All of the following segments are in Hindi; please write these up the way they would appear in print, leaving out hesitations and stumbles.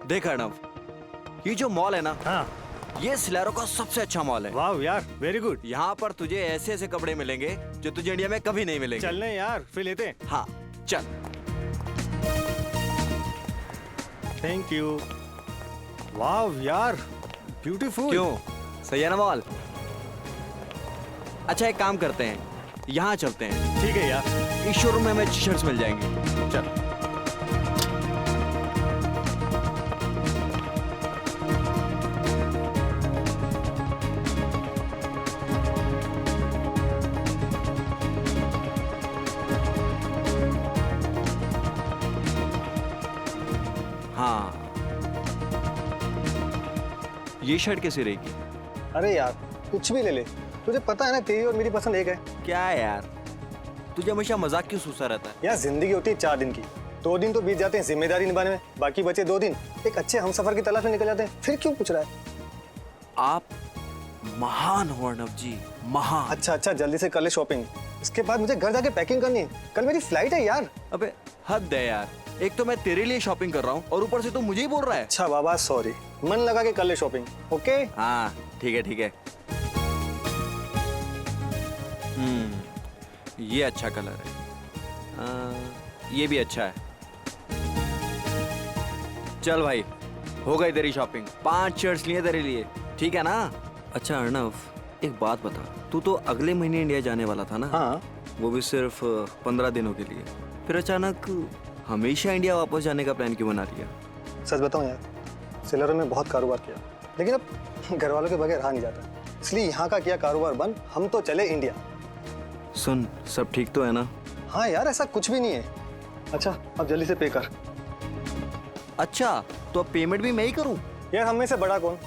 देख अर्णव, ये जो मॉल है ना, हाँ। ये सिलेरो का सबसे अच्छा मॉल है। वाह यार, वेरी गुड। यहाँ पर तुझे ऐसे ऐसे कपड़े मिलेंगे जो तुझे इंडिया में कभी नहीं मिलेंगे। चलने यार, फिर लेते हैं। हाँ चल। Thank you. वाह यार, ब्यूटीफुल। क्यों, सही है ना मॉल? अच्छा एक काम करते हैं, यहाँ चलते हैं। ठीक है यार। इस शोरूम में हमें टी शर्ट्स मिल जाएंगे। चल। हाँ, ये शर्ट कैसे रहेगी? अरे यार कुछ भी ले ले, तुझे पता है ना तेरी और मेरी पसंद एक है। क्या है यार, तुझे हमेशा मजाक क्यों सूसा रहता है? यार जिंदगी होती है 4 दिन की, 2 दिन तो बीत जाते हैं जिम्मेदारी निभाने में, बाकी बचे 2 दिन एक अच्छे हमसफर की तलाश में निकल जाते हैं। फिर क्यों पूछ रहा है? आप महान हो अर्णव जी, महान। अच्छा जल्दी से कर ले शॉपिंग, इसके बाद मुझे घर जाके पैकिंग करनी है, कल मेरी फ्लाइट है यार। अबे हद है यार, एक तो मैं तेरे लिए शॉपिंग कर रहा हूँ और ऊपर से तू मुझे ही बोल रहा है। अच्छा बाबा सॉरी, मन लगा के कर ले शॉपिंग। ओके हाँ ठीक है ठीक है। ये अच्छा कलर है। ये भी अच्छा है। चल भाई, हो गई तेरी शॉपिंग। 5 शर्ट्स लिए तेरे लिए, ठीक है ना? अच्छा अर्णव, एक बात बता, तू तो अगले महीने इंडिया जाने वाला था ना? हाँ। वो भी सिर्फ 15 दिनों के लिए, फिर अचानक हमेशा इंडिया वापस जाने का प्लान क्यों बना लिया? सच बताऊं यार, सिलेरो में बहुत कारोबार किया, लेकिन अब घर वालों के बगैर रहा नहीं जाता, इसलिए यहाँ का किया कारोबार बंद, हम तो चले इंडिया। सुन, सब ठीक तो है ना? हाँ यार ऐसा कुछ भी नहीं है। अच्छा अब जल्दी से पे कर। अच्छा तो अब पेमेंट भी मैं ही करूं? यार हम में से बड़ा कौन?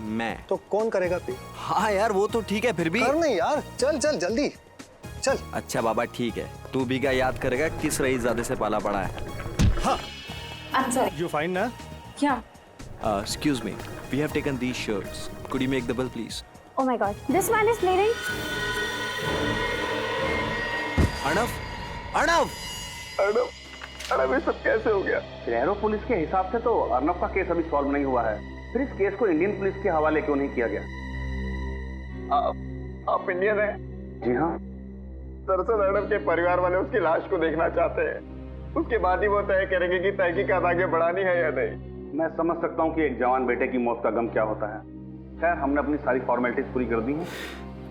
मैं। तो कौन करेगा पे? हाँ यार वो तो ठीक है, फिर भी कर नहीं यार, चल चल जल्दी चल। अच्छा बाबा ठीक है, तू भी क्या याद करेगा किस रईसजादे से पाला पड़ा है? हाँ I'm sorry. यू फाइन ना? Yeah. Excuse me, we have taken these shirts. Could you make the bill please? Oh my God. This man is bleeding. Arnav, Arnav! Arnav ये सब कैसे हो गया? सिलेरो पुलिस के हिसाब से तो अर्णव का केस अभी सॉल्व नहीं हुआ है, फिर इस केस को इंडियन पुलिस के हवाले क्यों नहीं किया गया? आप इंडियन हैं? जी हाँ। दरअसल अर्णव के परिवार वाले उसकी लाश को देखना चाहते हैं, उसके बाद ही वो तय करेंगे कि तहकीकात आगे बढ़ानी है या नहीं। मैं समझ सकता हूँ कि एक जवान बेटे की मौत का गम क्या होता है। खैर हमने अपनी सारी फॉर्मेलिटीज पूरी कर दी हैं।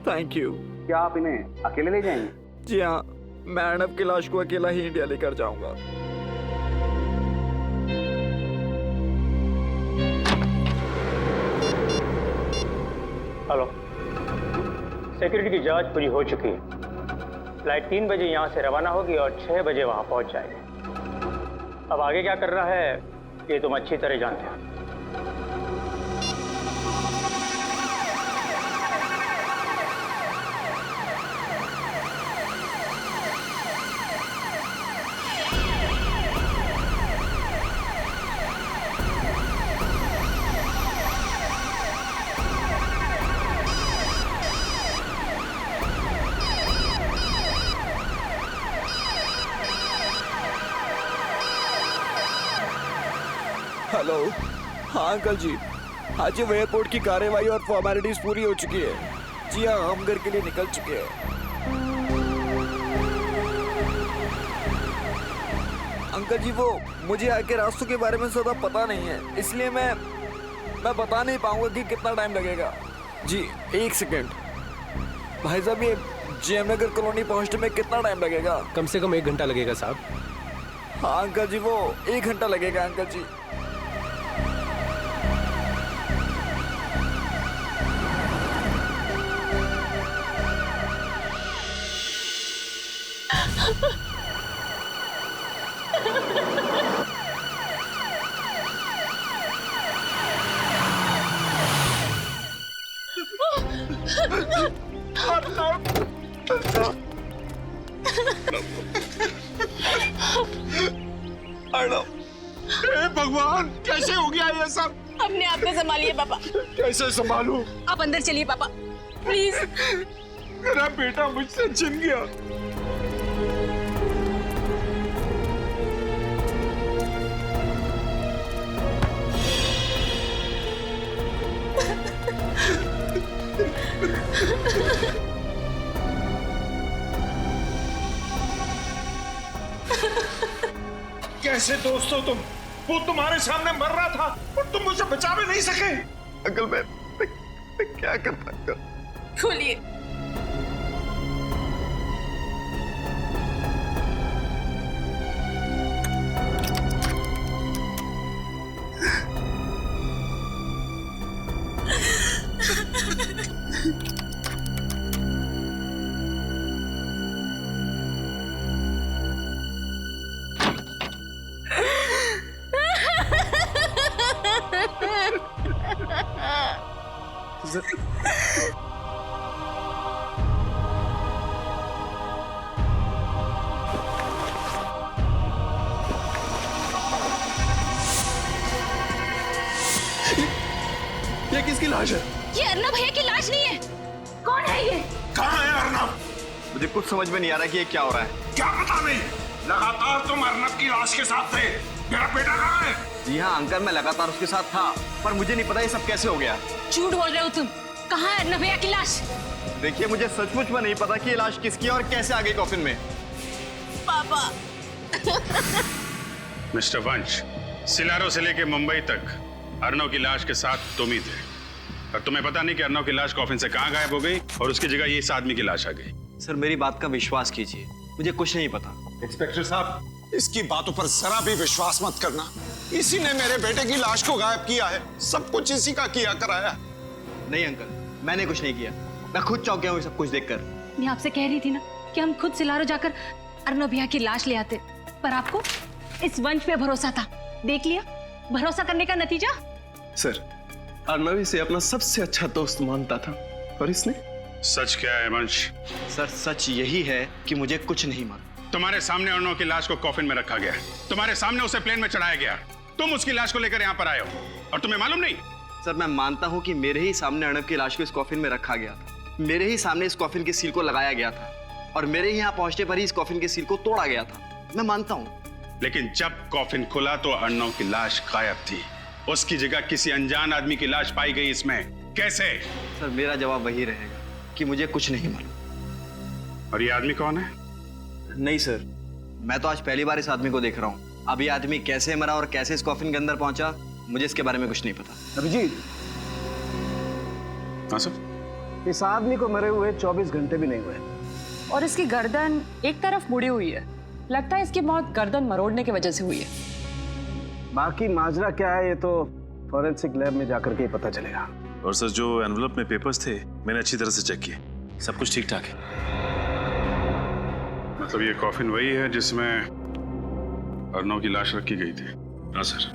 Thank you. क्या आप इन्हें अकेले ले जाएंगे? जी हाँ, मैं अर्णव की लाश को अकेला ही इंडिया लेकर जाऊंगा। हेलो, सिक्योरिटी की जांच पूरी हो चुकी है। फ्लाइट 3 बजे यहाँ से रवाना होगी और 6 बजे वहाँ पहुँच जाएगी। अब आगे क्या करना है ये तुम अच्छी तरह जानते हो। हेलो। हाँ अंकल जी, आज एयरपोर्ट की कार्यवाही और फॉर्मेलिटीज पूरी हो चुकी है। जी हाँ, हम घर के लिए निकल चुके हैं। अंकल जी वो मुझे आगे रास्तों के बारे में ज़्यादा पता नहीं है, इसलिए मैं बता नहीं पाऊंगा कि कितना टाइम लगेगा। जी 1 सेकेंड भाई साहब, ये जेएम नगर कॉलोनी पहुंचने में कितना टाइम लगेगा? कम से कम 1 घंटा लगेगा साहब। हाँ अंकल जी, वो 1 घंटा लगेगा अंकल जी। भगवान कैसे हो गया ये सब? अपने आप को संभालिए पापा। कैसे संभालूं? आप अंदर चलिए पापा, प्लीज। मेरा बेटा मुझसे छिन गया। कैसे दोस्त हो तुम? वो तुम्हारे सामने मर रहा था और तुम उसे बचा भी नहीं सके। अंकल मैं क्या करता अंकल? खोलिए। ये किसकी लाश है? ये अर्नब भैया की लाश नहीं है। कौन है ये? कहाँ है अर्नब? मुझे कुछ समझ में नहीं आ रहा कि ये क्या हो रहा है। क्या पता नहीं, लगातार तुम अर्नब की लाश के साथ थे। मेरा बेटा कहाँ है? जी हाँ अंकल, मैं लगातार उसके साथ था, पर मुझे नहीं पता ये सब कैसे हो गया। झूठ बोल रहे हो तुम। कहाँ है अर्नब भैया की लाश? देखिए मुझे सचमुच में नहीं पता कि ये लाश किसकी है और कैसे आ गई कॉफिन में। पापा। मिस्टर वंश, सिलारो से लेके मुंबई तक अर्नव की लाश के साथ तुम ही थे, और तुम्हें पता नहीं कि अर्नव की लाश कॉफिन से कहाँ गायब हो गई और उसकी जगह ये इस आदमी की लाश आ गई। सर मेरी बात का विश्वास कीजिए, मुझे कुछ नहीं पता। इंस्पेक्टर साहब, इसकी बातों पर जरा भी विश्वास मत करना। इसी ने मेरे बेटे की लाश को गायब किया है। सब कुछ इसी का किया कराया। नहीं अंकल, मैंने कुछ नहीं किया। मैं खुद चौंक गया हूँ सब कुछ देखकर। मैं आपसे कह रही थी ना कि हम खुद सिलारो जाकर अर्नब भैया की लाश ले आते, पर आपको इस वंश पे भरोसा था। देख लिया भरोसा करने का नतीजा। सर अर्नव इसे अपना सबसे अच्छा दोस्त मानता था, और इसने। सच क्या है वंश? सर सच यही है कि मुझे कुछ नहीं मालूम। तुम्हारे सामने अर्नव की लाश को कॉफिन में रखा गया, तुम्हारे सामने उसे प्लेन में चढ़ाया गया, तुम उसकी लाश को लेकर यहाँ पर आए हो और तुम्हें मालूम नहीं? सर मैं मानता हूँ कि मेरे ही सामने अर्नव की लाश को इस कॉफिन में रखा गया था, मेरे ही सामने इस कॉफिन की सील को लगाया गया था, और मेरे ही यहाँ पहुंचने पर ही इस कॉफिन की सील को तोड़ा गया था। मैं मानता हूँ। लेकिन जब कॉफिन खुला तो अर्नव की लाश गायब थी, उसकी जगह किसी अनजान आदमी की लाश पाई गई। इसमें कैसे? सर मेरा जवाब वही रहेगा कि मुझे कुछ नहीं मालूम। और ये आदमी कौन है? नहीं सर, मैं तो आज पहली बार इस आदमी को देख रहा हूँ। अब ये आदमी कैसे मरा और कैसे इस कॉफिन के अंदर पहुंचा, मुझे इसके बारे में कुछ नहीं पता। अभिजीत, हाँ सर। इस आदमी को मरे हुए 24 घंटे भी नहीं हुए, और इसकी गर्दन एक तरफ मुड़ी हुई है। लगता है इसकी मौत गर्दन मरोड़ने की वजह से हुई है। बाकी माजरा क्या है ये तो फॉरेंसिक लैब में जाकर के ही पता चलेगा। और सर जो एनवलप में पेपर्स थे मैंने अच्छी तरह से चेक किए, सब कुछ ठीक ठाक है। मतलब ये कॉफिन वही है जिसमें अर्नव की लाश रखी गई थी? हाँ सर।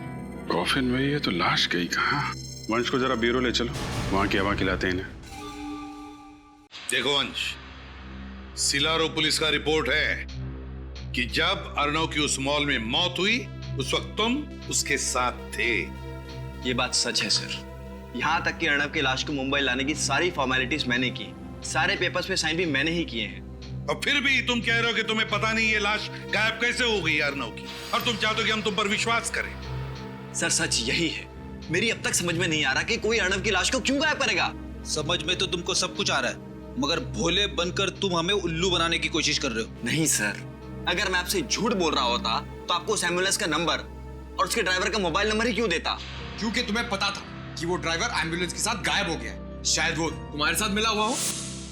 कॉफिन वही है तो लाश गई कहाँ? वंश को जरा ब्यूरो ले चलो, वहां की हवा खिलाते हैं इन्हें। देखो वंश, सिलारो पुलिस का रिपोर्ट है कि जब अर्नव की उस मॉल में मौत हुई उस वक्त तुम उसके साथ थे। ये बात सच है सर। यहाँ तक कि अर्नव की लाश को मुंबई लाने की सारी फॉर्मेलिटीज मैंने की, सारे पेपर्स पे साइन भी मैंने ही किए हैं। और फिर भी तुम कह रहे हो कि तुम्हें पता नहीं ये लाश गायब कैसे हो गई अर्नव की, और तुम चाहते हो कि हम तुम पर विश्वास करें। सर सच यही है। मेरी अब तक समझ में नहीं आ रहा कि कोई अर्नव की लाश को क्यों गायब करेगा। समझ में तो तुमको सब कुछ आ रहा है, मगर भोले बनकर तुम हमें उल्लू बनाने की कोशिश कर रहे हो। नहीं सर, अगर मैं आपसे झूठ बोल रहा होता तो आपको उस एम्बुलेंस का नंबर और उसके ड्राइवर का मोबाइल नंबर ही क्यों देता? क्योंकि तुम्हें पता था कि वो ड्राइवर एम्बुलेंस के साथ गायब हो गया है। शायद वो तुम्हारे साथ मिला हुआ हो।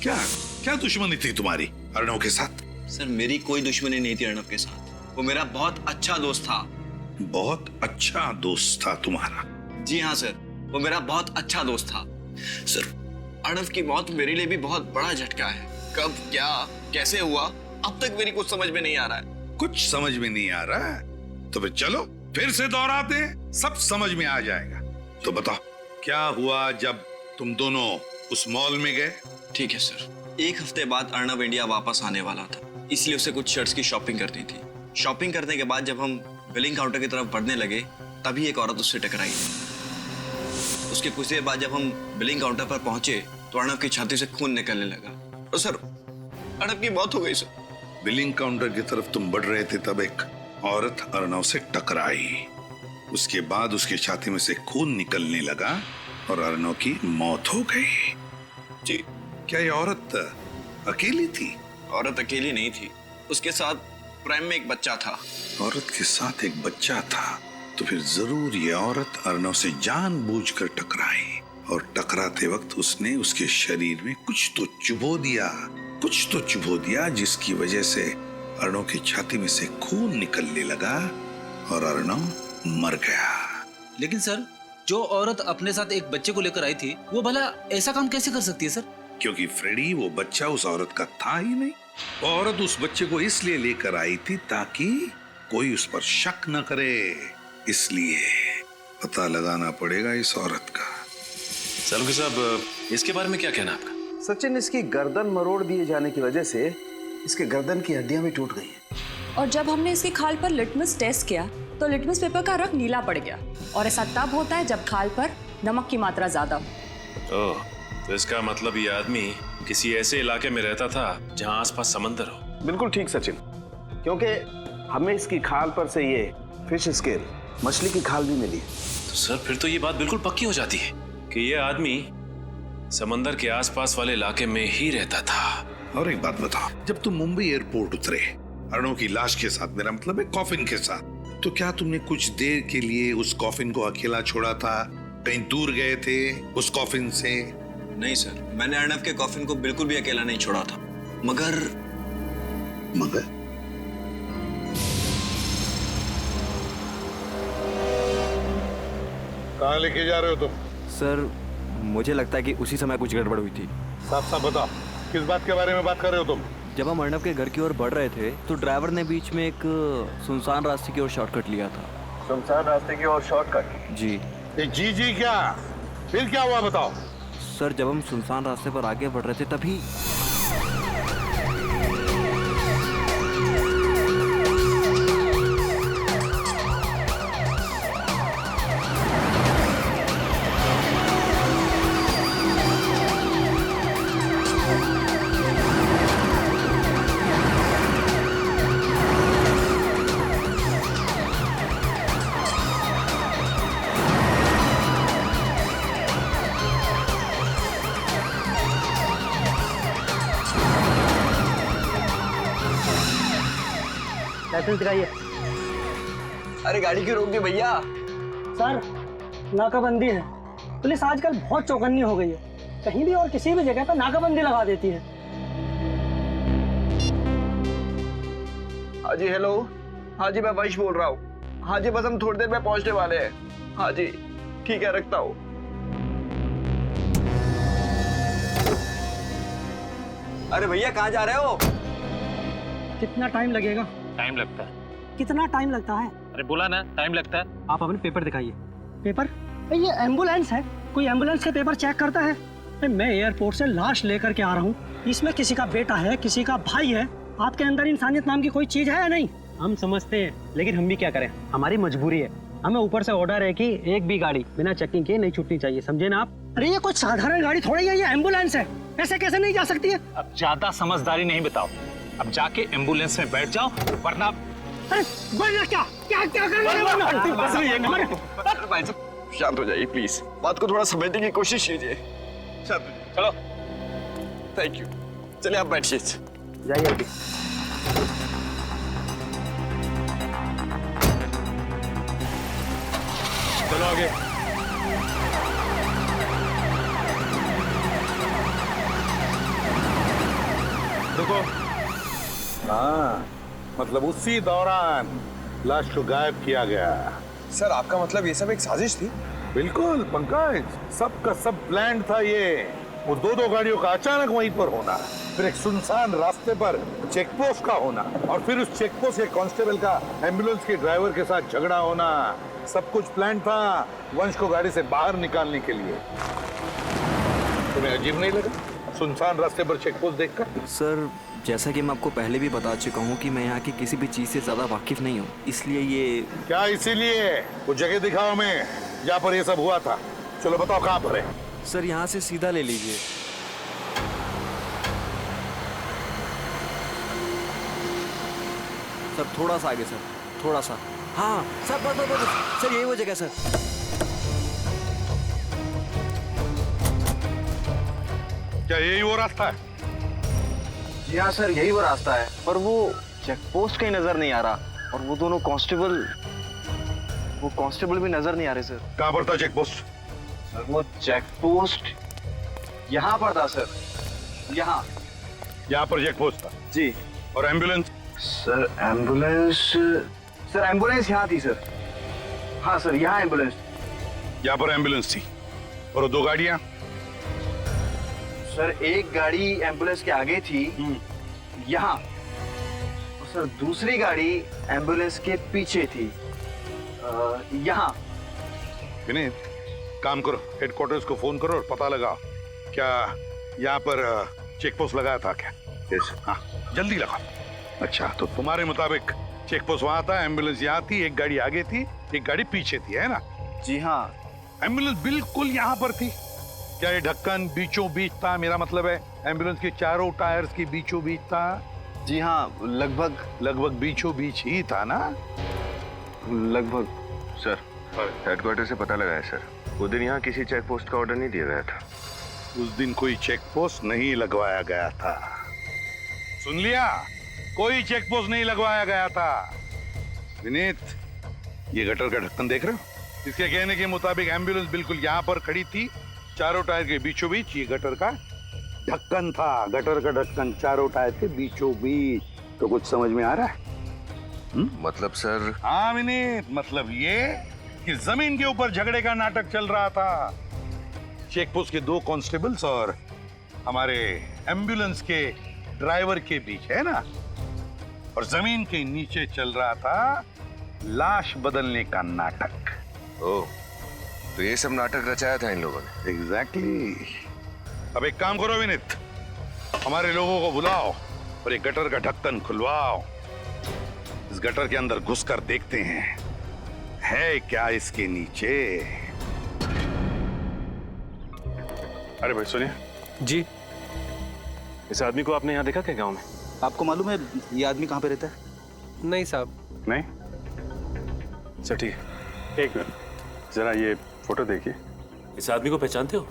क्या क्या दुश्मनी थी तुम्हारी अर्नव के साथ? सर मेरी कोई दुश्मनी नहीं थी अर्नव के साथ, वो मेरा बहुत अच्छा दोस्त था। बहुत अच्छा दोस्त था तुम्हारा? जी हाँ सर, वो मेरा बहुत अच्छा दोस्त था। सर अर्नव की मौत मेरे लिए भी बहुत बड़ा झटका है। कब, क्या, कैसे हुआ, अब तक मेरी कुछ समझ में नहीं आ रहा है। कुछ समझ में नहीं आ रहा है तो फिर चलो फिर से दोहराते हैं, सब समझ में आ जाएगा। तो बताओ क्या हुआ जब तुम दोनों उस मॉल में गए? ठीक है सर। एक हफ्ते बाद अर्नव इंडिया वापस आने वाला था, इसलिए उसे कुछ शर्ट्स की शॉपिंग करनी थी। शॉपिंग करने के बाद जब हम बिलिंग काउंटर की तरफ बढ़ने लगे तभी एक औरत उससे टकराई। उसके कुछ देर बाद जब हम बिलिंग काउंटर पर पहुंचे तो अर्नव की छाती से खून निकलने लगा और सर अर्नव की मौत हो गई सर। बिलिंग काउंटर की तरफ तुम बढ़ रहे थे तब एक औरत अर्नव से टकराई, उसके बाद उसकी छाती में से खून निकलने लगा और अर्नव की मौत हो गई। जी। क्या ये औरत अकेली थी? औरत अकेली नहीं थी, उसके साथ प्राइम में एक बच्चा था। औरत के साथ एक बच्चा था तो फिर जरूर ये औरत अर्नव से जानबूझकर टकराई, और टकराते वक्त उसने उसके शरीर में कुछ तो चुभो दिया जिसकी वजह से अर्नव की छाती में से खून निकलने लगा और अर्नव मर गया। लेकिन सर, जो औरत अपने साथ एक बच्चे को लेकर आई थी, वो भला ऐसा काम कैसे कर सकती है सर? क्योंकि फ्रेडी, वो बच्चा उस औरत का था ही नहीं। वो औरत उस बच्चे को इसलिए लेकर आई थी ताकि कोई उस पर शक न करे, इसलिए पता लगाना पड़ेगा इस औरत का। सालुंके साहब, इसके बारे में क्या कहना आपका? सचिन, इसकी गर्दन मरोड़ दिए जाने की वजह से इसके गर्दन की हड्डियां भी टूट गई हैं। और जब हमने इसकी खाल पर लिटमस टेस्ट किया तो लिटमस पेपर का रंग नीला पड़ गया, और ऐसा तब होता है जब खाल पर नमक की मात्रा ज्यादा हो। ओह, तो इसका मतलब ये आदमी किसी ऐसे इलाके में रहता था जहां आसपास समंदर हो। बिल्कुल ठीक सचिन, क्योंकि हमें इसकी खाल पर से ये फिश स्केल, मछली की खाल भी मिली। तो सर, फिर तो ये बात बिल्कुल पक्की हो जाती है कि ये आदमी समंदर के आसपास वाले इलाके में ही रहता था। और एक बात बताओ, जब तुम मुंबई एयरपोर्ट उतरे अर्नव की लाश के साथ, मेरा मतलब है कॉफिन के साथ, तो क्या तुमने कुछ देर के लिए उस कॉफिन को अकेला छोड़ा था? कहीं दूर गए थे उस कॉफिन से? नहीं सर, मैंने अर्नव के कॉफिन को बिल्कुल भी अकेला नहीं छोड़ा था। मगर कहाँ लेके जा रहे हो तुम? सर, मुझे लगता है कि उसी समय कुछ गड़बड़ हुई थी। साफ साफ बताओ, किस बात के बारे में बात कर रहे हो तुम? जब हम अर्नव के घर की ओर बढ़ रहे थे तो ड्राइवर ने बीच में एक सुनसान रास्ते की ओर शॉर्टकट लिया था। सुनसान रास्ते की ओर शॉर्टकट? जी। जी क्या? फिर क्या हुआ बताओ? सर, जब हम सुनसान रास्ते पर आगे बढ़ रहे थे तभी लाइसेंस दिखाइए। अरे गाड़ी क्यों रोक दी भैया? सर, नाकाबंदी है। पुलिस आजकल बहुत चौकन्नी हो गई है, कहीं भी और किसी भी जगह पर नाकाबंदी लगा देती है। हाँ जी, हेलो। हाँ जी, मैं वंश बोल रहा हूँ। हाँ जी, बस हम थोड़ी देर में पहुंचने वाले हैं। हाँ जी, ठीक है, रखता हूँ। अरे भैया, कहाँ जा रहे हो? कितना टाइम लगेगा? टाइम लगता है। कितना टाइम लगता है? अरे बोला ना, टाइम लगता है। आप अपने पेपर दिखाइए। पेपर? ये एम्बुलेंस है, कोई एम्बुलेंस के पेपर चेक करता है? मैं एयरपोर्ट से लाश लेकर के आ रहा हूँ, इसमें किसी का बेटा है, किसी का भाई है। आपके अंदर इंसानियत नाम की कोई चीज है या नहीं? हम समझते हैं, लेकिन हम भी क्या करें, हमारी मजबूरी है। हमें ऊपर से ऑर्डर है कि एक भी गाड़ी बिना चेकिंग के नहीं छूटनी चाहिए, समझे ना आप? अरे ये कोई साधारण गाड़ी थोड़ी है, ये एम्बुलेंस है, ऐसे कैसे नहीं जा सकती है? अब ज्यादा समझदारी नहीं बताओ, अब जाके एम्बुलेंस में बैठ जाओ, वरना। अरे वरना क्या क्या क्या करना? भाई साहब, शांत हो जाइए प्लीज, बात को थोड़ा समझने की कोशिश कीजिए। चलो। Thank you. चलिए आप बैठिए। जाइए अभी। चलो आगे। देखो, हाँ, मतलब उसी दौरान लाश को गायब किया गया। सर, आपका मतलब ये सब एक साजिश थी? बिल्कुल पंकज, सब का सब प्लान था ये। वो दो गाड़ियों का अचानक वहीं पर होना, फिर एक सुनसान रास्ते पर चेक पोस्ट का होना, और फिर उस चेक पोस्ट के कांस्टेबल का एम्बुलेंस के ड्राइवर के साथ झगड़ा होना। सब कुछ प्लान था वंश को गाड़ी से बाहर निकालने के लिए। तुम्हें अजीब नहीं लगा सुनसान रास्ते पर चेक पोस्ट देखकर? सर, जैसा कि मैं आपको पहले भी बता चुका हूँ कि मैं यहाँ की किसी भी चीज से ज्यादा वाकिफ नहीं हूँ, इसलिए ये। क्या इसीलिए? वो जगह दिखाओ हमें जहाँ पर ये सब हुआ था। चलो बताओ कहाँ पर है? सर, यहाँ से सीधा ले लीजिए। सर, थोड़ा सा आगे सर, थोड़ा सा। हाँ सर, बस सर, यही वो जगह सर। क्या यही वो रास्ता है? जी हाँ सर, यही वो रास्ता है, पर वो चेक पोस्ट कहीं नजर नहीं आ रहा, और वो दोनों कांस्टेबल भी नजर नहीं आ रहे सर। कहाँ पर था चेक पोस्ट? सर वो चेक पोस्ट यहाँ पर था सर, यहाँ पर चेक पोस्ट था जी। और एम्बुलेंस? सर एम्बुलेंस यहाँ थी सर। हाँ सर, यहाँ एम्बुलेंस। यहाँ पर एम्बुलेंस थी। और 2 गाड़ियां? सर एक गाड़ी एम्बुलेंस के आगे थी, यहाँ, और सर दूसरी गाड़ी एम्बुलेंस के पीछे थी, यहाँ। विनीत, काम करो, हेडक्वार्टर्स को फोन करो और पता लगाओ क्या यहाँ पर चेक पोस्ट लगाया था क्या? यस। हाँ, जल्दी लगाओ। अच्छा, तो तुम्हारे मुताबिक चेक पोस्ट वहां था, एम्बुलेंस यहाँ थी, एक गाड़ी आगे थी, एक गाड़ी पीछे थी, है ना? जी हाँ। एम्बुलेंस बिल्कुल यहाँ पर थी। क्या ये ढक्कन बीचों बीच था? मेरा मतलब है एम्बुलेंस के चारों टायर्स के बीचों बीच था। जी हाँ, लगभग बीचों बीच ही था ना? लगभग। सर, हेडक्वार्टर से पता लगा है सर, उस दिन यहाँ किसी चेक पोस्ट का ऑर्डर नहीं दिया गया था। उस दिन कोई चेक पोस्ट नहीं लगवाया गया था। सुन लिया? कोई चेक पोस्ट नहीं लगवाया गया था। विनीत, ये गटर का ढक्कन देख रहे हो? इसके कहने के मुताबिक एम्बुलेंस बिल्कुल यहाँ पर खड़ी थी, चारों टायर के बीचों बीच ये गटर का ढक्कन था। गटर का ढक्कन चारों टायर के बीचों बीच। तो कुछ समझ में आ रहा है? मतलब सर? हाँ विनीत, मतलब ये कि जमीन के ऊपर झगड़े का नाटक चल रहा था। चेक पोस्ट के 2 कांस्टेबल्स और हमारे एम्बुलेंस के ड्राइवर के बीच, है ना? और जमीन के नीचे चल रहा था लाश बदलने का नाटक। ओह, तो ये सब नाटक रचाया था इन लोगों ने? एग्जैक्टली। अब एक काम करो विनीत, हमारे लोगों को बुलाओ और एक गटर का ढक्कन खुलवाओ। इस गटर के अंदर घुसकर देखते हैं है क्या इसके नीचे। अरे भाई सुनिए जी, इस आदमी को आपने यहाँ देखा क्या गांव में? आपको मालूम है ये आदमी कहाँ पे रहता है? नहीं साहब। नहीं? अच्छा ठीक है, एक मिनट, जरा ये फोटो देखिए। इस आदमी को पहचानते हो?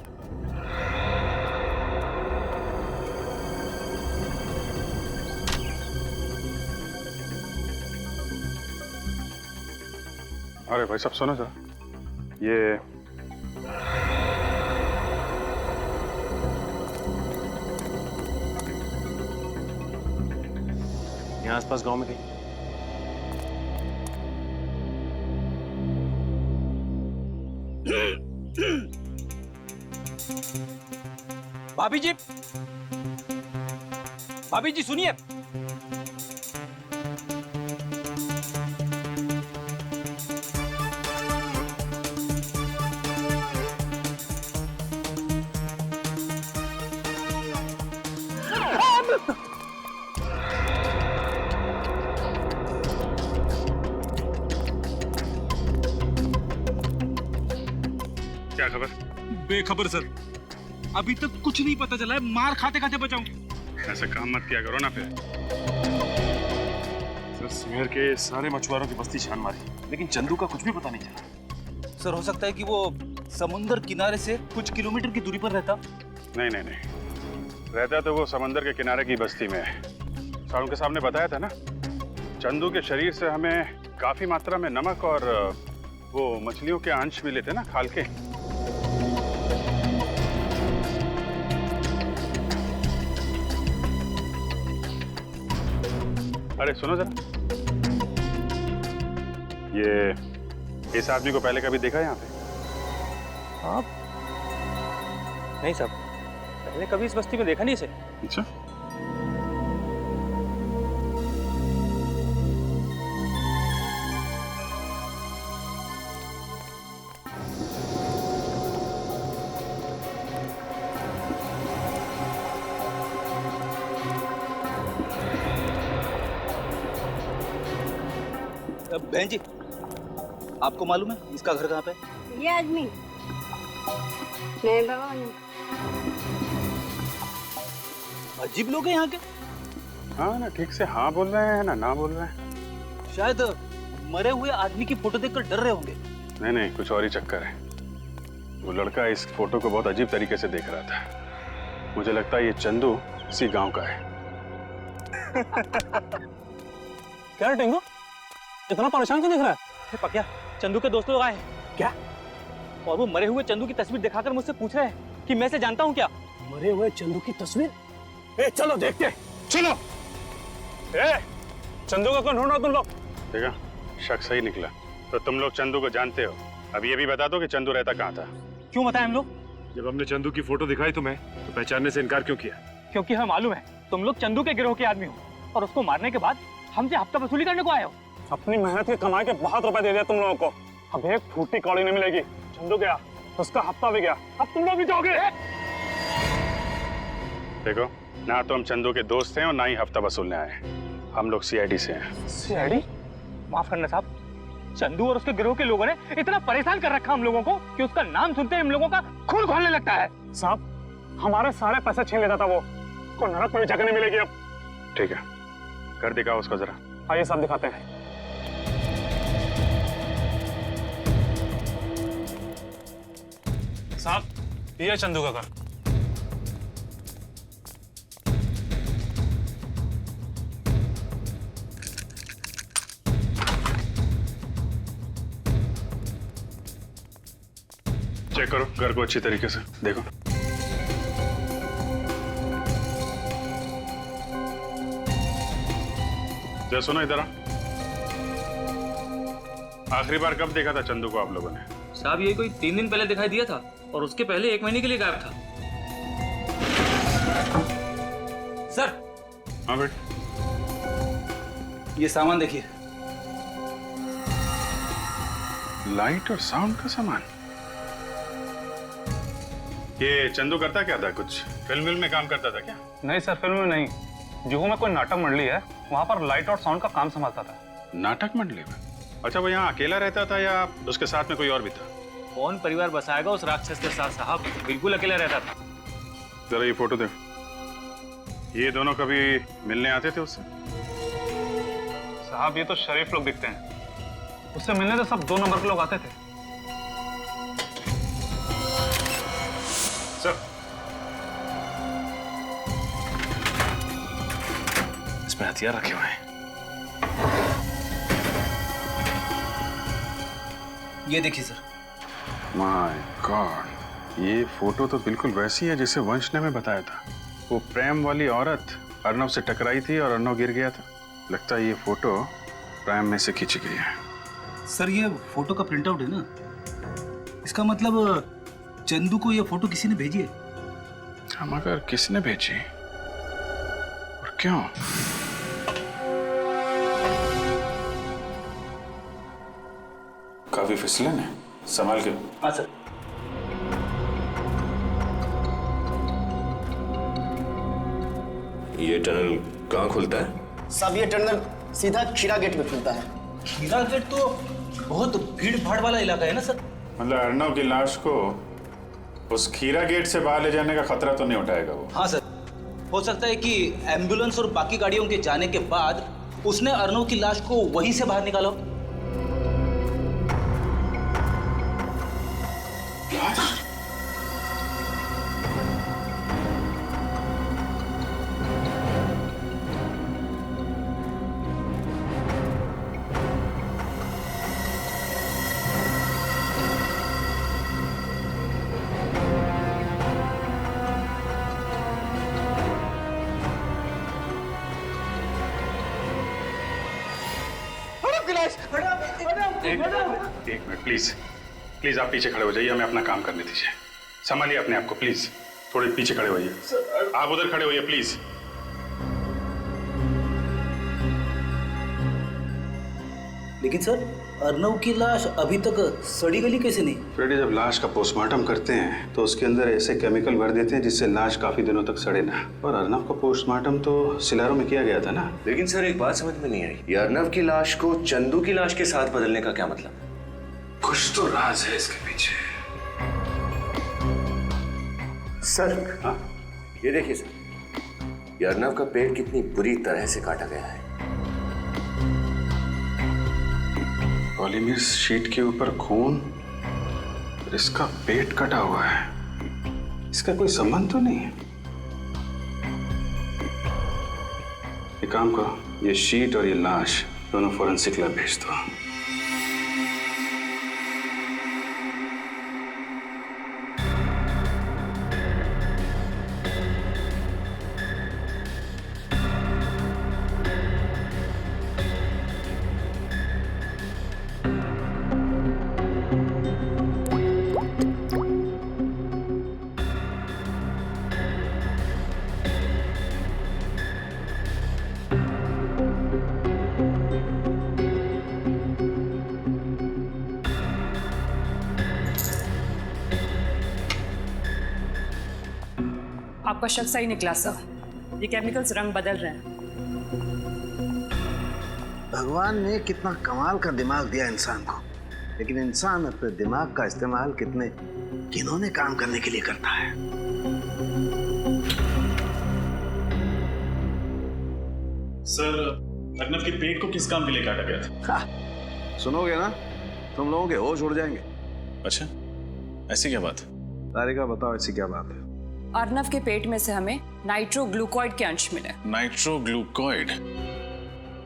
अरे भाई सब सुनो जरा, ये यहाँ आसपास गांव में कहीं? भाभी जी सुनिए। क्या खबर? बेखबर सर, अभी तक कुछ नहीं पता चला है। मार खाते खाते बचाऊं। ऐसा काम मत किया करो ना फिर। सर सिमर के सारे मछुआरों की बस्ती छान मारी, लेकिन चंदू का कुछ भी पता नहीं चला। सर हो सकता है कि वो समुद्र किनारे से कुछ किलोमीटर की दूरी पर रहता। नहीं नहीं नहीं, रहता तो वो समंदर के किनारे की बस्ती में है। सारों के सामने बताया था ना, चंदू के शरीर से हमें काफी मात्रा में नमक और वो मछलियों के अंश मिले थे ना, खाल के। अरे सुनो जरा, ये इस आदमी को पहले कभी देखा यहाँ पे? आप? नहीं साहब, पहले कभी इस बस्ती में देखा नहीं इसे। अच्छा, बहन जी, आपको मालूम है इसका घर कहाँ पे? ये आदमी नहीं बाबा, अजीब लोग हैं यहाँ के। हाँ ना, ठीक से हाँ बोल रहे हैं ना बोल रहे हैं। शायद मरे हुए आदमी की फोटो देखकर डर रहे होंगे। नहीं नहीं, कुछ और ही चक्कर है। वो लड़का इस फोटो को बहुत अजीब तरीके से देख रहा था। मुझे लगता है ये चंदू इसी गांव का है। क्या टेंगो, इतना परेशान क्यों दिख रहा है? पक्या, चंदू के दोस्त लोग आए हैं। क्या? और वो मरे हुए चंदू की तस्वीर दिखाकर मुझसे पूछ रहे हैं कि मैं इसे जानता हूँ क्या? मरे हुए चंदू की तस्वीर? ए, चलो देखते हैं, चलो। ए, चंदू को कौन ढूंढ रहा तुम लोग? देखा, शक सही निकला। तो तुम लोग चंदू को जानते हो। अब ये भी बता दो कि चंदू रहता कहाँ था। क्यों बताएं हम लोग? जब हमने चंदू की फोटो दिखाई तुम्हें तो पहचानने से इनकार क्यों किया? क्योंकि हमें मालूम है तुम लोग चंदू के गिरोह के आदमी हो और उसको मारने के बाद हमसे हफ्ता वसूली करने को आए हो। अपनी मेहनत की कमाई के बहुत रुपए दे दिया तुम लोगों को, अब एक फूटी कौड़ी नहीं मिलेगी। चंदू गया, उसका हफ्ता भी गया, अब तुम लोग भी जाओगे। देखो, ना तो हम चंदू के दोस्त हैं और ना ही हफ्ता वसूलने आए। हम लोग सीआईडी से हैं। सीआईडी? माफ करना साहब, चंदू और उसके गिरोह के लोगों ने इतना परेशान कर रखा हम लोगों को कि उसका नाम सुनते ही हम लोगों का खून खौलने लगता है। साहब, हमारे सारे पैसे छीन लेता था वो, को नरक में जगह नहीं मिलेगी अब। ठीक है, कर दिखाओ उसको जरा। आइए साहब दिखाते हैं। साहब, ये चंदू का घर। चेक करो घर को अच्छी तरीके से, देखो। जरा सुनो इधर। आखिरी बार कब देखा था चंदू को आप लोगों ने? साहब, ये कोई 3 दिन पहले दिखाई दिया था और उसके पहले 1 महीने के लिए गायब था। सर। हाँ बेट, ये सामान देखिए। लाइट और साउंड का सामान। ये चंदू करता क्या था? कुछ फिल्म में काम करता था क्या? नहीं सर, फिल्म में नहीं। जुहू में कोई नाटक मंडली है, वहाँ पर लाइट और साउंड का काम संभालता था। नाटक मंडली में? अच्छा, वो यहाँ अकेला रहता था या उसके साथ में कोई और भी था? कौन परिवार बसाएगा उस राक्षस के साथ साहब, बिल्कुल अकेला रहता था। जरा ये फोटो देखो। ये दोनों कभी मिलने आते थे उससे? साहब, ये तो शरीफ लोग दिखते हैं, उससे मिलने तो सब 2 नंबर के लोग आते थे। सर, इसमें हथियार रखे हुए हैं। ये देखिए सर। माय गॉड, ये फोटो तो बिल्कुल वैसी है जैसे वंश ने हमें बताया था। वो प्रेम वाली औरत अर्नव से टकराई थी और अर्नव गिर गया था। लगता है ये फोटो प्रेम में से खींची गई है। सर, ये फोटो का प्रिंट आउट है ना, इसका मतलब चंदू को ये फोटो किसी ने भेजी है। हम अगर किसने भेजी और क्यों? काफी फिसलन है, संभाल के। हाँ सर। ये टनल कहाँ खुलता है? साहब, ये टनल सीधा खीरा गेट में खुलता है। खीरा गेट तो बहुत भीड़ भाड़ वाला इलाका है ना सर? मतलब अर्नव की लाश को उस खीरा गेट से बाहर ले जाने का खतरा तो नहीं उठाएगा वो? हाँ सर, हो सकता है कि एम्बुलेंस और बाकी गाड़ियों के जाने के बाद उसने अर्नव की लाश को वहीं से बाहर निकाला। एक मिनट प्लीज, प्लीज आप पीछे खड़े हो जाइए, हमें अपना काम करने दीजिए। संभालिए अपने आप को प्लीज, थोड़े पीछे खड़े होइए। आप उधर खड़े होइए प्लीज। लेकिन सर, अर्नव की लाश अभी तक सड़ी गली कैसे नहीं? फ्रेडी, जब लाश का पोस्टमार्टम करते हैं तो उसके अंदर ऐसे केमिकल भर देते हैं जिससे लाश काफी दिनों तक सड़े ना। और अर्नव का पोस्टमार्टम तो सिलारो में किया गया था ना। लेकिन सर, एक बात समझ में नहीं आई, ये अर्नव की लाश को चंदू की लाश के साथ बदलने का क्या मतलब? कुछ तो राज है इसके पीछे। सर, हाँ? ये देखिए सर, ये अर्नव का पेट कितनी बुरी तरह से काटा गया है। पॉलीमर शीट के ऊपर खून, इसका पेट कटा हुआ है। इसका कोई संबंध तो नहीं है। एक काम करो, ये शीट और ये लाश दोनों फोरेंसिक लैब भेज दो। आपका शक सही निकला सर, ये केमिकल्स रंग बदल रहे हैं। भगवान ने कितना कमाल का दिमाग दिया इंसान को, लेकिन इंसान अपने दिमाग का इस्तेमाल कितने घिनौने काम करने के लिए करता है। सर, अर्नव के पेट को किस काम के लिए काटा गया था? सुनोगे ना, तुम लोगों के होश उड़ जाएंगे। अच्छा, ऐसी क्या बात? तारिका बताओ, ऐसी क्या बात है? अर्नव के पेट में से हमें नाइट्रोग्लूकोइड के अंश मिले। नाइट्रोग्लूकोइड?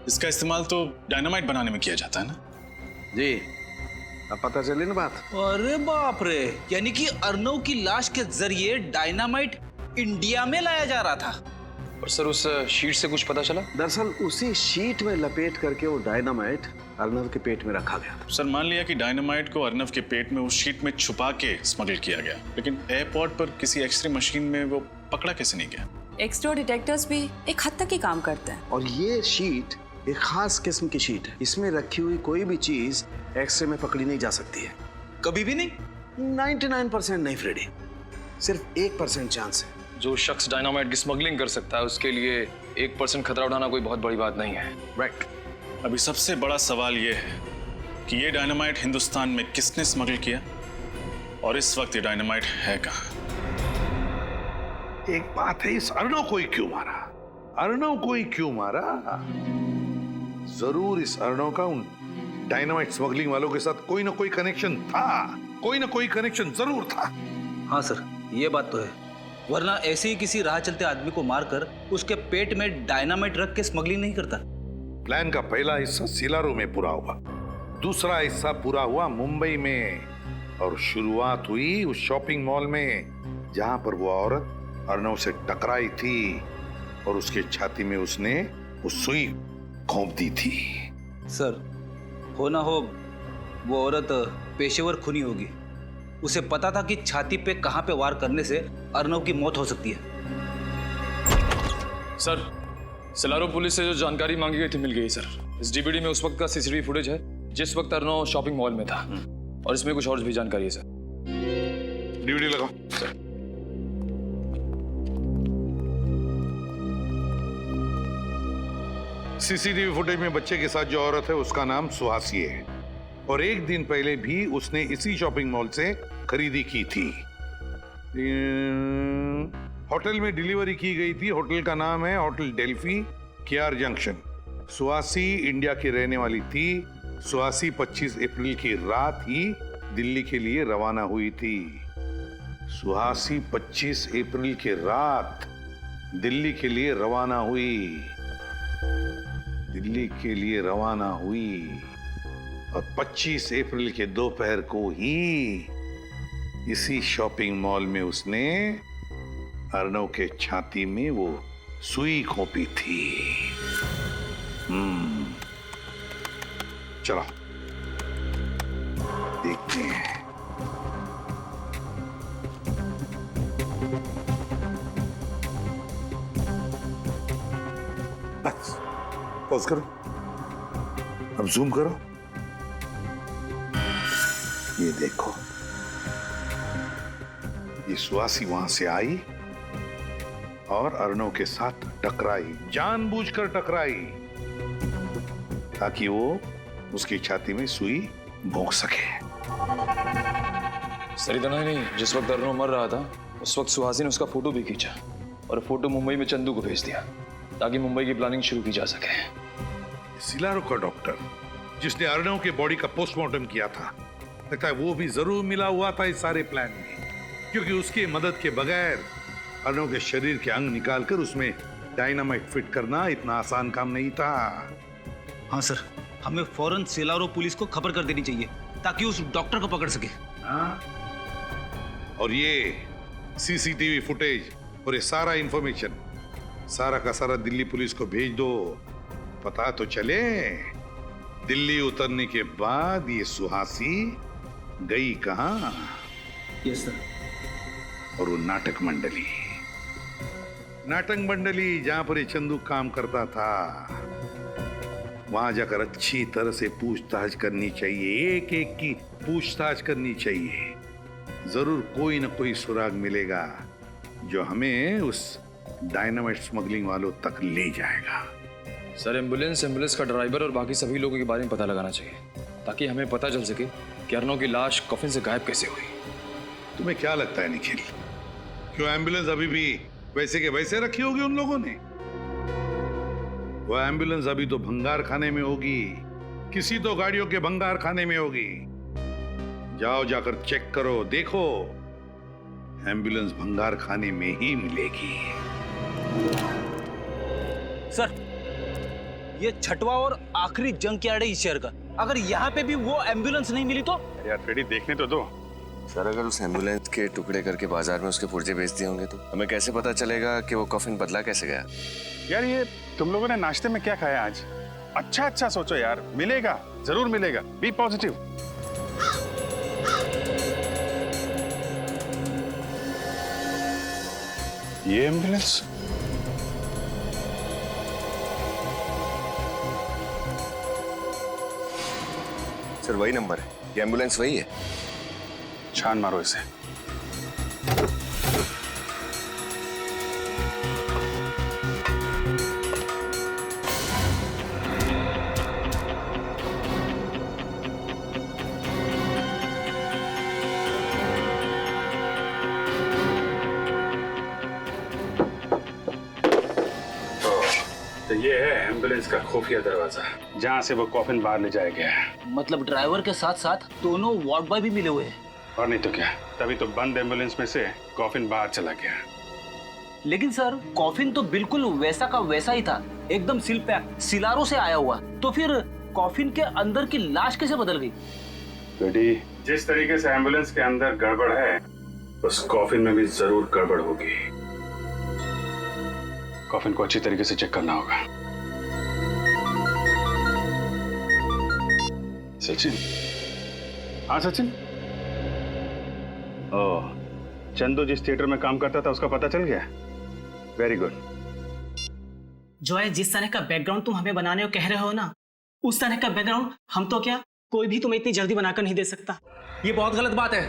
इसका इस्तेमाल तो डायनामाइट बनाने में किया जाता है ना? जी, अब पता चली ना बात। अरे बाप रे, यानी कि अर्नव की लाश के जरिए डायनामाइट इंडिया में लाया जा रहा था। और सर, उस शीट से कुछ पता चला? दरअसल उसी शीट में लपेट करके वो डायनामाइट अर्नव के पेट में रखा गया था। सर, मान लिया कि डायनामाइट को अर्नव के पेट में उस शीट में छुपा के स्मगल किया गया, लेकिन एयरपोर्ट पर किसी एक्सरे मशीन में वो पकड़ा कैसे नहीं गया? एक्सरे डिटेक्टर्स भी एक हद तक ही काम करते हैं। और ये शीट एक खास किस्म की शीट है, इसमें रखी हुई कोई भी चीज एक्सरे में पकड़ी नहीं जा सकती है। कभी भी नहीं? 99% नहीं फ्रेडी, सिर्फ 1% चांस है। जो शख्स डायनामाइट की स्मगलिंग कर सकता है, उसके लिए 1% खतरा उठाना कोई बहुत बड़ी बात नहीं है। राइट। अभी सबसे बड़ा सवाल ये है कि ये डायनामाइट हिंदुस्तान में किसने स्मगल किया, और इस वक्त ये डायनामाइट है कहाँ? एक बात है, इस अर्नव को ही क्यों मारा? अर्नव को ही क्यों मारा? जरूर इस अर्नव का उन डायनामाइट स्मगलिंग वालों के साथ कोई ना कोई कनेक्शन था, कोई ना कोई कनेक्शन जरूर था। हाँ सर, ये बात तो है, वरना ऐसे ही किसी राह चलते आदमी को मारकर उसके पेट में डायनामाइट रख के स्मगलिंग नहीं करता। प्लान का पहला हिस्सा सिलारो में पूरा हुआ, दूसरा हिस्सा पूरा हुआ मुंबई में, और शुरुआत हुई उस शॉपिंग मॉल में जहां पर वो औरत अर्नव से टकराई थी और उसके छाती में उसने वो सुई घोंप दी थी। सर, हो ना हो वो औरत पेशेवर खूनी होगी, उसे पता था कि छाती पे कहां पे वार करने से अर्नव की मौत हो सकती है। सर, सिलारो पुलिस से जो जानकारी मांगी गई थी मिल गई सर। इस डीवीडी में उस वक्त का सीसीटीवी फुटेज है जिस वक्त अर्नव शॉपिंग मॉल में था, और इसमें कुछ और भी जानकारी है सर। डीवीडी लगाओ सर। सीसीटीवी फुटेज में बच्चे के साथ जो औरत है उसका नाम सुहासी है, और एक दिन पहले भी उसने इसी शॉपिंग मॉल से खरीदी की थी। होटल में डिलीवरी की गई थी, होटल का नाम है hotel Delphi, KR junction. Suhasi India की रहने वाली थी। सुहासी 25 अप्रैल की रात ही दिल्ली के लिए रवाना हुई थी। सुहासी 25 अप्रैल की रात दिल्ली के लिए रवाना हुई, दिल्ली के लिए रवाना हुई, और 25 अप्रैल के दोपहर को ही इसी शॉपिंग मॉल में उसने अर्नव के छाती में वो सुई घोंपी थी। चलो देखते हैं। बस पॉज करो, अब जूम करो, ये देखो, ये सुहासी वहां से आई और अर्नव के साथ टकराई, जानबूझकर टकराई ताकि वो उसकी छाती में सुई भोंक सके। सर, इतना ही नहीं, जिस वक्त अर्नव मर रहा था उस वक्त सुहासी ने उसका फोटो भी खींचा और फोटो मुंबई में चंदू को भेज दिया ताकि मुंबई की प्लानिंग शुरू की जा सके। सिलारो का डॉक्टर जिसने अर्नव के बॉडी का पोस्टमार्टम किया था, लगता है वो भी जरूर मिला हुआ था इस सारे प्लान में, क्योंकि उसकी मदद के बगैर अर्नव के शरीर के अंग निकालकर उसमें डायनामाइट फिट करना इतना आसान काम नहीं था। हाँ सर, हमें फौरन सेलारो पुलिस को खबर कर देनी चाहिए ताकि उस डॉक्टर को पकड़ सके। और ये सीसीटीवी फुटेज और ये सारा इंफॉर्मेशन सारा का सारा दिल्ली पुलिस को भेज दो। पता तो चले दिल्ली उतरने के बाद ये सुहासी गई कहां। Yes sir. और वो नाटक मंडली जहां पर ये चंदू काम करता था, वहां जाकर अच्छी तरह से पूछताछ करनी चाहिए, एक एक की पूछताछ करनी चाहिए। जरूर कोई ना कोई सुराग मिलेगा जो हमें उस डायनामाइट स्मगलिंग वालों तक ले जाएगा। सर एम्बुलेंस का ड्राइवर और बाकी सभी लोगों के बारे में पता लगाना चाहिए ताकि हमें पता चल सके कि अर्नव की लाश कॉफिन से गायब कैसे हुई। तुम्हें क्या लगता है निखिल, क्यों एम्बुलेंस अभी भी वैसे के वैसे रखी होगी उन लोगों ने? वो एम्बुलेंस अभी तो भंगार खाने में होगी, किसी तो गाड़ियों के भंगार खाने में होगी। जाओ जाकर चेक करो, देखो एम्बुलेंस भंगार खाने में ही मिलेगी। सर, ये छठवां और आखिरी जंक यार्ड है इस शहर का। अगर यहाँ पे भी वो एम्बुलेंस नहीं मिली तो? यार फ्रेडी देखने तो दो। सर अगर उस एम्बुलेंस के टुकड़े करके बाजार में उसके पुर्जे बेच दिए होंगे तो हमें कैसे पता चलेगा कि वो कॉफिन बदला कैसे गया? यार ये तुम लोगों ने नाश्ते में क्या खाया आज? अच्छा सोचो यार, मिलेगा, जरूर मिलेगा। Be positive. ये एम्बुलेंस सर वही नंबर है, ये एम्बुलेंस वही है। छान मारो इसे। तो ये है एम्बुलेंस का खुफिया दरवाजा जहाँ से वो कॉफिन बाहर ले जाया गया है। मतलब ड्राइवर के साथ साथ दोनों वार्ड बॉय भी मिले हुए हैं। और नहीं तो क्या, तभी तो बंद एम्बुलेंस में से कॉफिन बाहर चला गया। लेकिन सर कॉफिन तो बिल्कुल वैसा का वैसा ही था, एकदम सील पैक, सिलारो से आया हुआ। तो फिर कॉफिन के अंदर की लाश कैसे बदल गई? बेटी, जिस तरीके से एम्बुलेंस के अंदर गड़बड़ है उस कॉफिन में भी जरूर गड़बड़ होगी। कॉफिन को अच्छी तरीके से चेक करना होगा। सचिन। हाँ सचिन। ओह, चंदू जिस थिएटर में काम करता था उसका पता चल गया? Very good. जो है जिस तरह का बैकग्राउंड तुम हमें बनाने को कह रहे हो ना, उस तरह का बैकग्राउंड हम तो क्या कोई भी तुम्हें इतनी जल्दी बनाकर नहीं दे सकता। ये बहुत गलत बात है।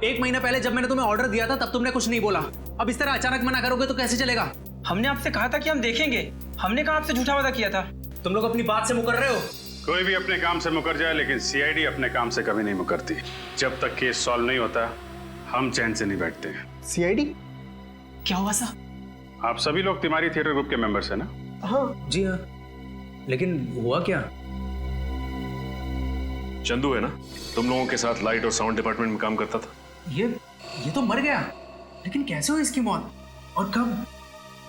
1 महीना पहले जब मैंने तुम्हें ऑर्डर दिया था तब तुमने कुछ नहीं बोला। अब इस तरह अचानक मना करोगे तो कैसे चलेगा? हमने आपसे कहा था कि हम देखेंगे। हमने कहा आपसे झूठा वादा किया था। तुम लोग अपनी बात से मुकर रहे हो। कोई भी अपने काम से मुकर जाए लेकिन सीआईडी अपने काम से कभी नहीं मुकरती। जब तक केस सॉल्व नहीं होता हम चैन से नहीं बैठते हैं। सीआईडी? क्या हुआ सर? आप सभी लोग तिमारी थिएटर ग्रुप के मेंबर्स हैं ना? हाँ जी हाँ। लेकिन हुआ क्या? चंदू है ना, तुम लोगों के साथ लाइट और साउंड डिपार्टमेंट में काम करता था। ये तो मर गया, लेकिन कैसे हुई इसकी मौत और कब?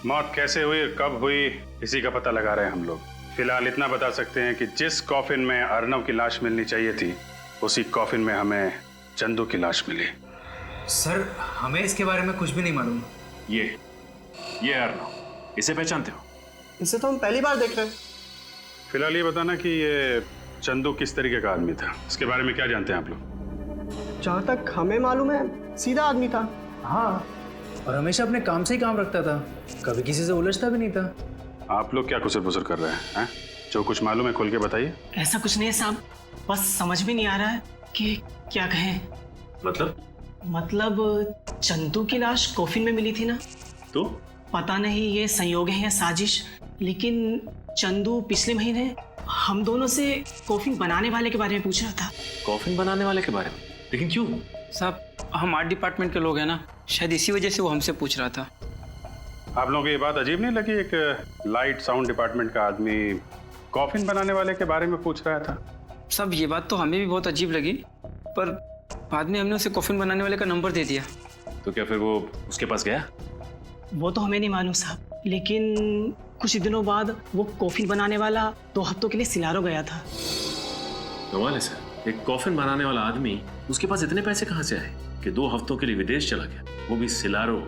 मौत कैसे हुई और कब हुई इसी का पता लगा रहे हैं हम लोग। फिलहाल इतना बता सकते हैं कि जिस कॉफिन में अर्नव की लाश मिलनी चाहिए थी उसी कॉफिन में हमें चंदू की लाश मिली। सर हमें इसके बारे में कुछ भी नहीं मालूम। ये अर्नव, इसे पहचानते हो? इसे तो हम पहली बार देख रहे हैं। फिलहाल ये बताना कि ये चंदू किस तरीके का आदमी था, इसके बारे में क्या जानते हैं आप लोग? जहाँ तक हमें मालूम है सीधा आदमी था। हाँ, और हमेशा अपने काम से ही काम रखता था, कभी किसी से उलझता भी नहीं था। आप लोग क्या कुसर पुसर कर रहे हैं? जो कुछ मालूम है खोल के बताइए। ऐसा कुछ नहीं है साहब, बस समझ में नहीं आ रहा है कि क्या कहें। मतलब चंदू की लाश कॉफिन में मिली थी ना, तो पता नहीं ये संयोग है या साजिश, लेकिन चंदू पिछले महीने हम दोनों से कॉफिन बनाने वाले के बारे में पूछ रहा था। कॉफिन बनाने वाले के बारे में? लेकिन क्यों? साहब हम आर्ट डिपार्टमेंट के लोग हैं ना, शायद इसी वजह से वो हमसे पूछ रहा था। आप लोगों को ये बात अजीब नहीं लगी, एक लाइट साउंड डिपार्टमेंट का आदमी कॉफिन बनाने वाले के बारे में पूछ रहा था? सब ये बात तो हमें भी बहुत अजीब लगी, पर बाद में हमने उसे कॉफिन बनाने वाले का नंबर दे दिया। तो क्या फिर वो उसके पास गया? वो तो हमें नहीं मालूम साहब, लेकिन कुछ दिनों बाद वो कॉफिन बनाने वाला 2 हफ्तों के लिए सिलारो गया था। कमाल है सर, एक कॉफिन बनाने वाला आदमी, उसके पास इतने पैसे कहाँ से आए कि 2 हफ्तों के लिए विदेश चला गया, वो भी सिलारो।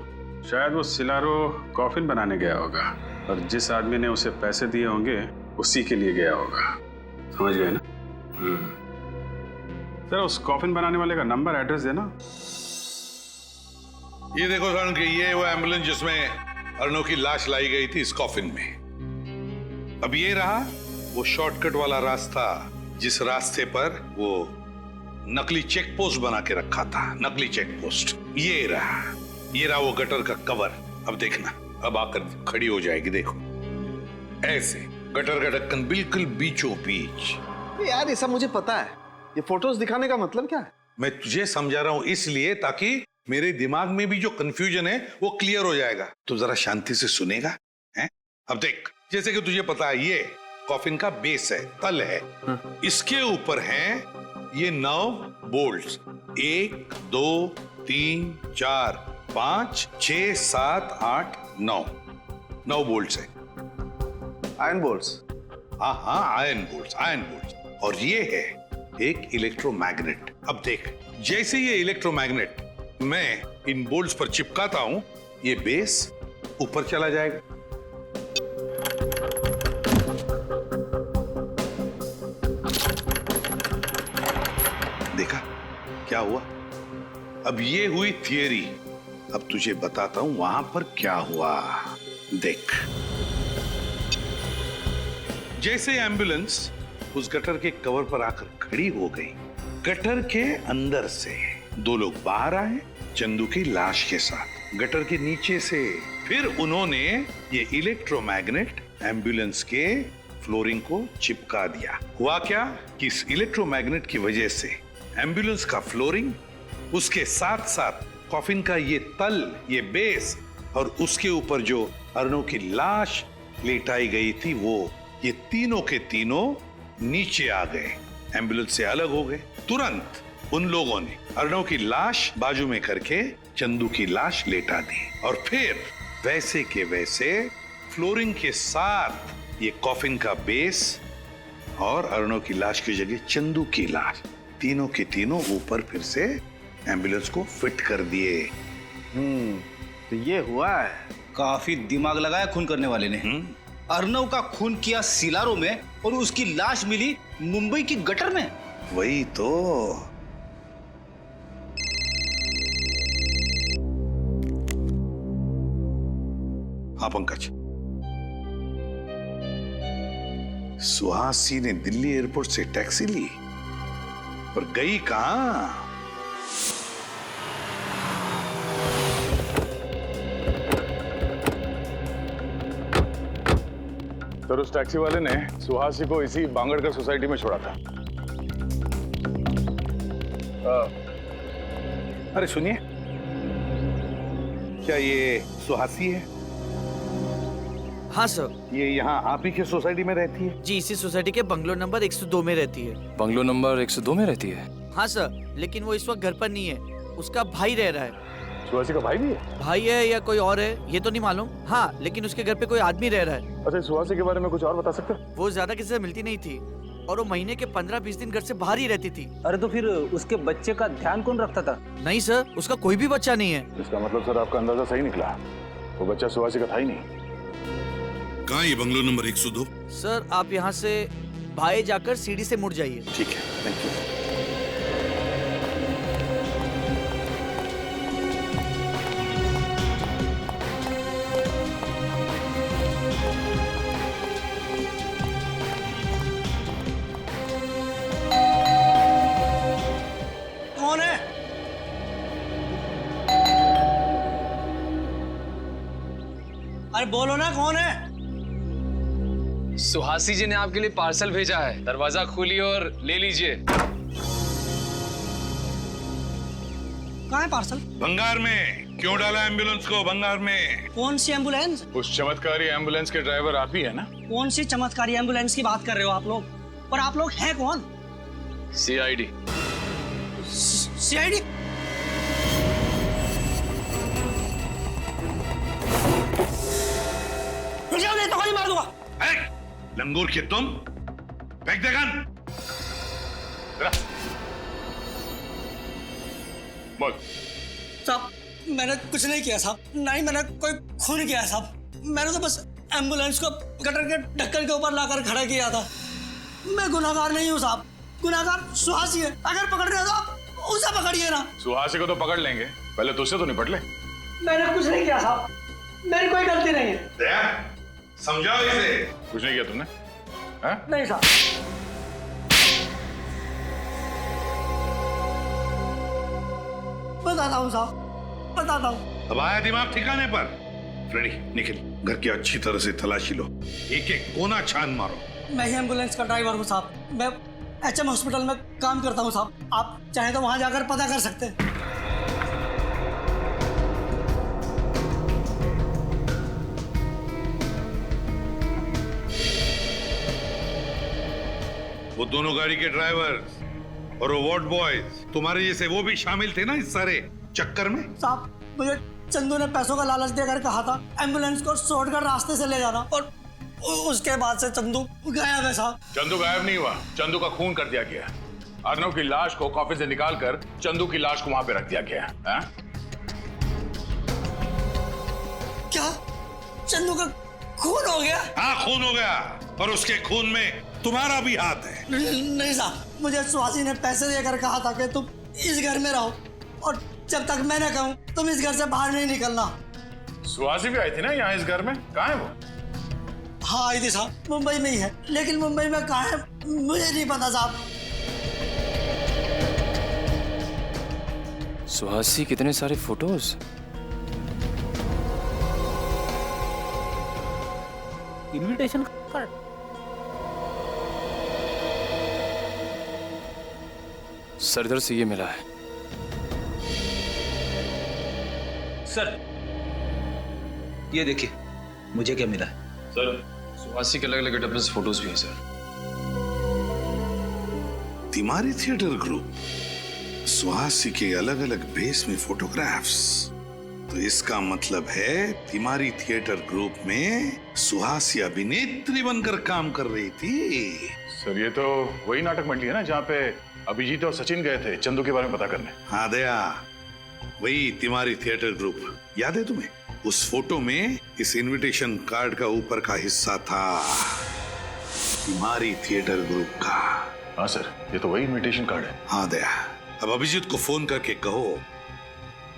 शायद वो सिलारो कॉफिन बनाने गया होगा और जिस आदमी ने उसे पैसे दिए होंगे उसी के लिए गया होगा। समझ गए ना? सर उस कॉफिन बनाने वाले का नंबर एड्रेस देना। ये देखो सर कि ये वो एम्बुलेंस जिसमें अर्नव की लाश लाई गई थी इस कॉफिन में। अब ये रहा वो शॉर्टकट वाला रास्ता जिस रास्ते पर वो नकली चेक पोस्ट बना के रखा था, नकली चेक पोस्ट। ये रहा वो गटर का कवर। अब देखना, अब आकर खड़ी हो जाएगी, देखो ऐसे गटर का ढक्कन बिल्कुल बीचों बीच। यार ये सब मुझे पता है, ये फोटोज दिखाने का मतलब क्या है? मैं तुझे समझा रहा हूं इसलिए ताकि मेरे दिमाग में भी जो कंफ्यूजन है वो क्लियर हो जाएगा। तो जरा शांति से सुनेगा हैं? अब देख, जैसे कि तुझे पता है ये कॉफिन का बेस है, तल है। इसके ऊपर हैं ये 9 बोल्ट्स। 1 2 3 4 5 6 7 8 9 बोल्ट्स है। Iron bolts? हाँ आयरन बोल्ट्स। और ये है एक इलेक्ट्रोमैग्नेट। अब देख, जैसे ये इलेक्ट्रोमैग्नेट मैं इन बोल्ट्स पर चिपकाता हूं, ये बेस ऊपर चला जाएगा। देखा क्या हुआ? अब ये हुई थियरी। अब तुझे बताता हूं वहां पर क्या हुआ। देख, जैसे एम्बुलेंस उस गटर के कवर पर आकर खड़ी हो गई, गटर के अंदर से 2 लोग बाहर आए चंदू की लाश के साथ, गटर के नीचे से। फिर उन्होंने ये इलेक्ट्रोमैग्नेट एम्बुलेंस के फ्लोरिंग को चिपका दिया। हुआ क्या कि इस इलेक्ट्रोमैग्नेट की वजह से एम्बुलेंस का फ्लोरिंग, उसके साथ साथ कॉफिन का ये तल, ये बेस और उसके ऊपर जो अर्नव की लाश लेटाई गई थी वो, ये तीनों के तीनों नीचे आ गए, एम्बुलेंस से अलग हो गए। तुरंत उन लोगों ने अर्नव की लाश बाजू में करके चंदू की लाश लेटा दी और फिर वैसे के वैसे फ्लोरिंग के साथ ये कॉफिन का बेस और अर्नव की लाश की जगह चंदू की लाश, तीनों के तीनों ऊपर फिर से एम्बुलेंस को फिट कर दिए। तो ये हुआ है। काफी दिमाग लगाया खून करने वाले ने। अर्नव का खून किया सिलारो में और उसकी लाश मिली मुंबई की गटर में। वही तो। हाँ पंकज, सुहासी ने दिल्ली एयरपोर्ट से टैक्सी ली, पर गई कहां? सर उस टैक्सी वाले ने सुहासी को इसी बांगड़कर सोसाइटी में छोड़ा था। अरे सुनिए, क्या ये सुहासी है? हाँ सर। ये यहाँ आप ही के सोसाइटी में रहती है? जी, इसी सोसाइटी के बंगलो नंबर 102 में रहती है। बंगलो नंबर 102 में रहती है? हाँ सर, लेकिन वो इस वक्त घर पर नहीं है, उसका भाई रह रहा है। सुहासी का भाई भी है? भाई है या कोई और है ये तो नहीं मालूम। हाँ, लेकिन उसके घर पे कोई आदमी रह रहा है। अच्छा, सुहासी के बारे में कुछ और बता सकते हैं? वो ज्यादा किसी से मिलती नहीं थी और वो महीने के 15-20 दिन घर से बाहर ही रहती थी। अरे तो फिर उसके बच्चे का ध्यान कौन रखता था? नहीं सर, उसका कोई भी बच्चा नहीं है। इसका मतलब सर आपका अंदाजा सही निकला, वो बच्चा सुहासी का था ही नहीं। कहाँ ये बंगलो नंबर 102? सर आप यहाँ से बाएं जाकर सीढ़ी से मुड़ जाइए। ठीक है, थैंक यू। कौन है? अरे बोलो ना, कौन है? सुहासी जी ने आपके लिए पार्सल भेजा है, दरवाजा खोलिए और ले लीजिए। कहाँ है पार्सल? भंगार में। क्यों डाला एम्बुलेंस को भंगार में? कौन सी एम्बुलेंस? उस चमत्कारी एम्बुलेंस के ड्राइवर आप ही है ना? कौन सी चमत्कारी एम्बुलेंस की बात कर रहे हो आप लोग? और आप लोग हैं कौन? CID। CID? मूर्ख तुम, फेंक दे गन। बोल। साहब मैंने कुछ नहीं किया साहब, ना ही मैंने कोई खून किया है साहब। मैंने तो बस एम्बुलेंस को गटर के ढक्कन के ऊपर लाकर खड़ा किया था। मैं गुनाहगार नहीं हूँ साहब, गुनाहगार सुहासी है। अगर पकड़ रहे हो तो आप उसे पकड़िए ना। सुहासी को तो पकड़ लेंगे, पहले तुझसे तो निपट ले। मैंने कुछ नहीं किया साहब, मेरी कोई गलती नहीं है। समझाओ इसे। कुछ नहीं किया तुमने? नहीं साहब। बताता हूँ साहब, बताता हूँ। अब आया दिमाग ठिकाने पर? फ्रेडी निखिल, घर की अच्छी तरह से तलाशी लो, एक एक कोना छान मारो। मैं ही एम्बुलेंस का ड्राइवर हूँ साहब, मैं HM हॉस्पिटल में काम करता हूँ साहब। आप चाहे तो वहां जाकर पता कर सकते हैं। वो दोनों गाड़ी के ड्राइवर और वो वार्ड बॉयज तुम्हारे जैसे वो भी शामिल थे ना इस सारे चक्कर में? साहब मुझे चंदू ने पैसों का लालच देकर कहा था एम्बुलेंस को शॉर्टकट रास्ते से ले जाना, और उसके बाद से चंदू गायब है साहब। चंदू गायब नहीं हुआ, चंदू का खून कर दिया गया। अर्नव की लाश को कॉफी से निकालकर चंदू की लाश को वहां पे रख दिया गया है। क्या चंदू का खून हो गया? हाँ खून हो गया, और उसके खून में तुम्हारा भी हाथ है। नहीं साहब, मुझे सुहासी ने पैसे देकर कहा था कि तुम इस घर में रहो, और जब तक मैं न कहूं तुम इस घर से बाहर नहीं निकलना। सुहासी भी आई थी ना यहाँ इस घर में, कहाँ है वो? हाँ आई थी साहब, मुंबई में ही है, लेकिन मुंबई में कहाँ है मुझे नहीं पता साहब। सुहासी, कितने सारे फोटोज। Invitation card. सरदार से ये मिला है। सर ये देखिए मुझे क्या मिला है। सर सुहासी के अलग अलग गेटअप से फोटोज भी हैं सर। तिमारी थिएटर ग्रुप, सुहासी के अलग अलग भेस में फोटोग्राफ्स। तो इसका मतलब है तिमारी थिएटर ग्रुप में सुहासी अभिनेत्री बनकर काम कर रही थी। सर ये तो वही नाटक मंडली है ना जहाँ पे अभिजीत और सचिन गए थे चंदू के बारे में पता करने। हाँ दया, वही तिमारी थिएटर ग्रुप। याद है तुम्हें? उस फोटो में इस इनविटेशन कार्ड का ऊपर का हिस्सा था तिमारी थिएटर ग्रुप का। हाँ सर, ये तो वही इनविटेशन कार्ड है। हाँ दया, अब अभिजीत को फोन करके कहो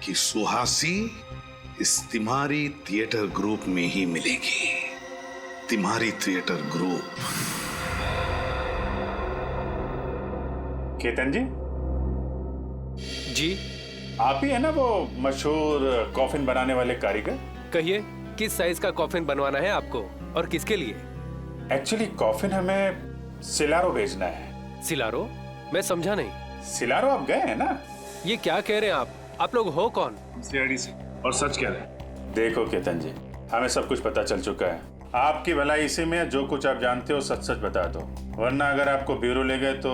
कि सुहासी इस तिमारी थिएटर ग्रुप में ही मिलेगी। तिमारी थिएटर ग्रुप। केतन जी? जी आप ही है ना वो मशहूर कॉफिन बनाने वाले कारीगर? कहिए, किस साइज का कॉफिन बनवाना है आपको और किसके लिए? एक्चुअली कॉफिन हमें सिलारो भेजना है। सिलारो? मैं समझा नहीं। सिलारो आप गए हैं ना? ये क्या कह रहे हैं आप लोग हो कौन? सीआईडी से। और सच कह रहे हैं। देखो केतन जी, हमें सब कुछ पता चल चुका है। आपकी भलाई इसी में, जो कुछ आप जानते हो सच सच बता दो, वरना अगर आपको ब्यूरो ले गए तो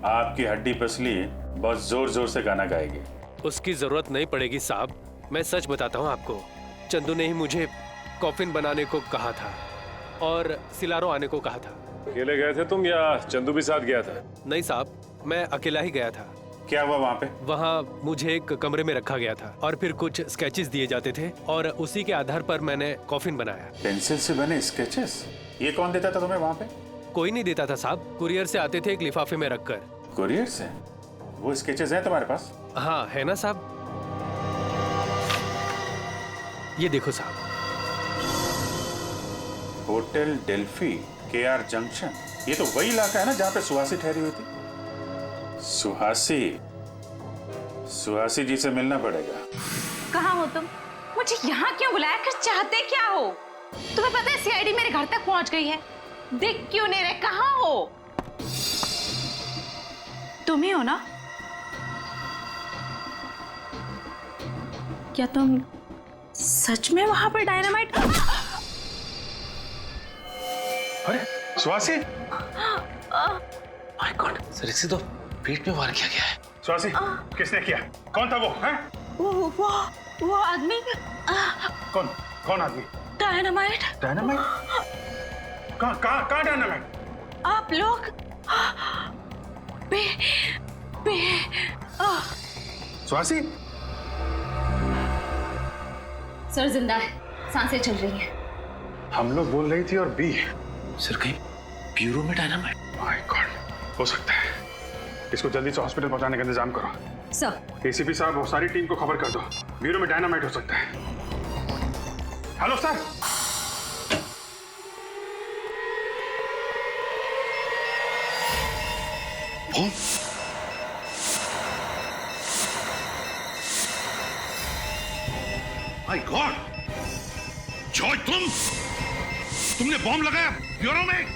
आपकी हड्डी पसली बहुत जोर जोर से गाना गाएगी। उसकी जरूरत नहीं पड़ेगी साहब, मैं सच बताता हूँ आपको। चंदू ने ही मुझे कॉफिन बनाने को कहा था और सिलारो आने को कहा था। अकेले गए थे तुम या चंदू भी साथ गया था? नहीं साहब, मैं अकेला ही गया था। क्या हुआ वहाँ पे? वहाँ मुझे एक कमरे में रखा गया था और फिर कुछ स्केचेस दिए जाते थे और उसी के आधार पर मैंने कॉफिन बनाया। पेंसिल से बने स्केचेस? ये कौन देता था तुम्हें वहाँ पे? कोई नहीं देता था साहब, कुरियर से आते थे एक लिफाफे में रखकर। कुरियर से? वो स्केचेस हैं तुम्हारे पास? हाँ है ना साहब, ये देखो साहब। Hotel Delphi, KR junction. ये तो वही इलाका है ना जहाँ पे सुहासी ठहरी हुई थी? सुहासी जी से मिलना पड़ेगा। कहाँ हो तुम? मुझे यहाँ क्यों बुलाया कर? चाहते क्या हो? तुम्हें पता है सीआईडी मेरे घर तक पहुंच गई है। देख क्यों नहीं रहे? कहाँ हो? तुम ही हो ना? क्या तुम सच में वहां पर डायनामाइट? अरे सुहासी! माय गॉड, सर इसे तो पेट में वार किया गया है। सुहासी, किसने किया? कौन था वो? हैं? वो आदमी। कौन आदमी? डायनामाइट। डायनामाइट? कहाँ डायनामाइट? आप लोग स्वासी? सर जिंदा है, सांसें चल रही हैं। हम लोग बोल रही थी और बी। सर कहीं ब्यूरो में डायनामाइट? माय गॉड, हो सकता है। इसको जल्दी से हॉस्पिटल पहुंचाने का इंतजाम करो। सर। एसीपी साहब वो सारी टीम को खबर कर दो, ब्यूरो में डायनामाइट हो सकता है। Hello sir. My God, Joy तुमने बॉम्ब लगाया ब्यूरो में?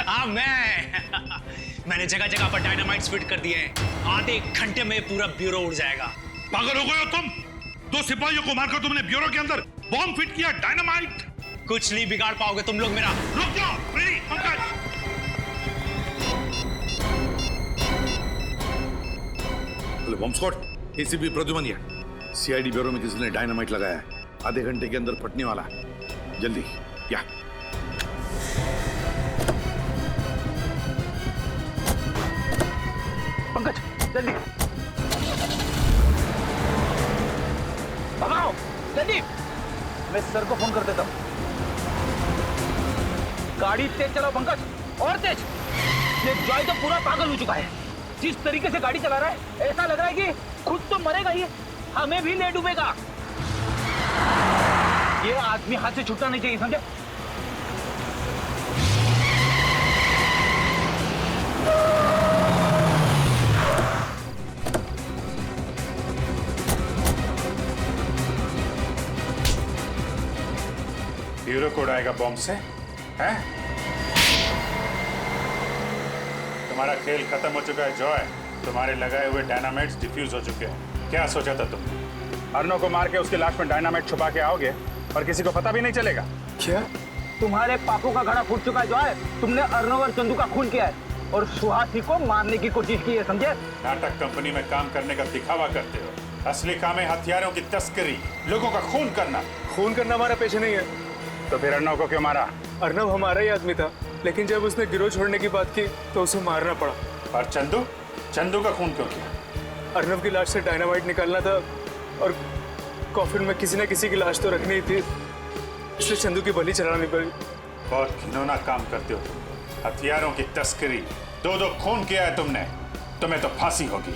हाँ मैंने जगह जगह पर डायनामाइट फिट कर दिए हैं। आधे घंटे में पूरा ब्यूरो उड़ जाएगा। पागल हो गए हो तुम? 2 सिपाहियों को मारकर तुमने ब्यूरो के अंदर बॉम्ब फिट किया, डायनामाइट? कुछ नहीं बिगाड़ पाओगे तुम लोग मेरा। रुक जाओ, Pankaj. Bomb squad, ACP Pradyuman, CID bureau में किसी ने डायनामाइट लगाया है, आधे घंटे के अंदर फटने वाला है, जल्दी या। पंकज जल्दी भगाओ, जल्दी। मैं सर को फोन कर देता हूँ। गाड़ी तेज चलाओ पंकज, और तेज। ये जॉय तो पूरा पागल हो चुका है। जिस तरीके से गाड़ी चला रहा है ऐसा लग रहा है कि खुद तो मरेगा ही, हमें भी ले डूबेगा। ये आदमी हाथ से छूटना नहीं चाहिए, समझे? ब्यूरो को उड़ाएगा बॉम्ब से, हैं? तुम्हारा खेल खत्म हो चुका है जॉय। तुम्हारे लगाए हुए डायनामाइट्स डिफ्यूज हो चुके हैं। क्या सोचा था तुमने? अर्नव को मार के उसकी लाश में डायनामाइट छुपा के आओगे और किसी को पता भी नहीं चलेगा? क्या? तुम्हारे पापों का घड़ा फूट चुका है जॉय। तुमने अर्नव और चंदू का खून किया है और सुहासी को मारने की कोशिश की है, समझे? नाटक कंपनी में काम करने का दिखावा करते हो। असली काम है हथियारों की तस्करी, लोगों का खून करना। खून करना हमारा पेशा नहीं है। तो फिर अर्नव को क्यों मारा? अर्नव हमारा ही आदमी था, लेकिन जब उसने गिरोह छोड़ने की बात की तो उसे मारना पड़ा। और चंदू का खून क्यों किया? अर्नव की लाश से डायनामाइट निकालना था और कॉफिन में किसी न किसी की लाश तो रखनी ही थी, इसलिए चंदू की बलि चढ़ानी पड़ी। बहुत घिनौना काम करते हो तुम। हथियारों की तस्करी, 2 खून किया है तुमने, तुम्हें तो फांसी होगी।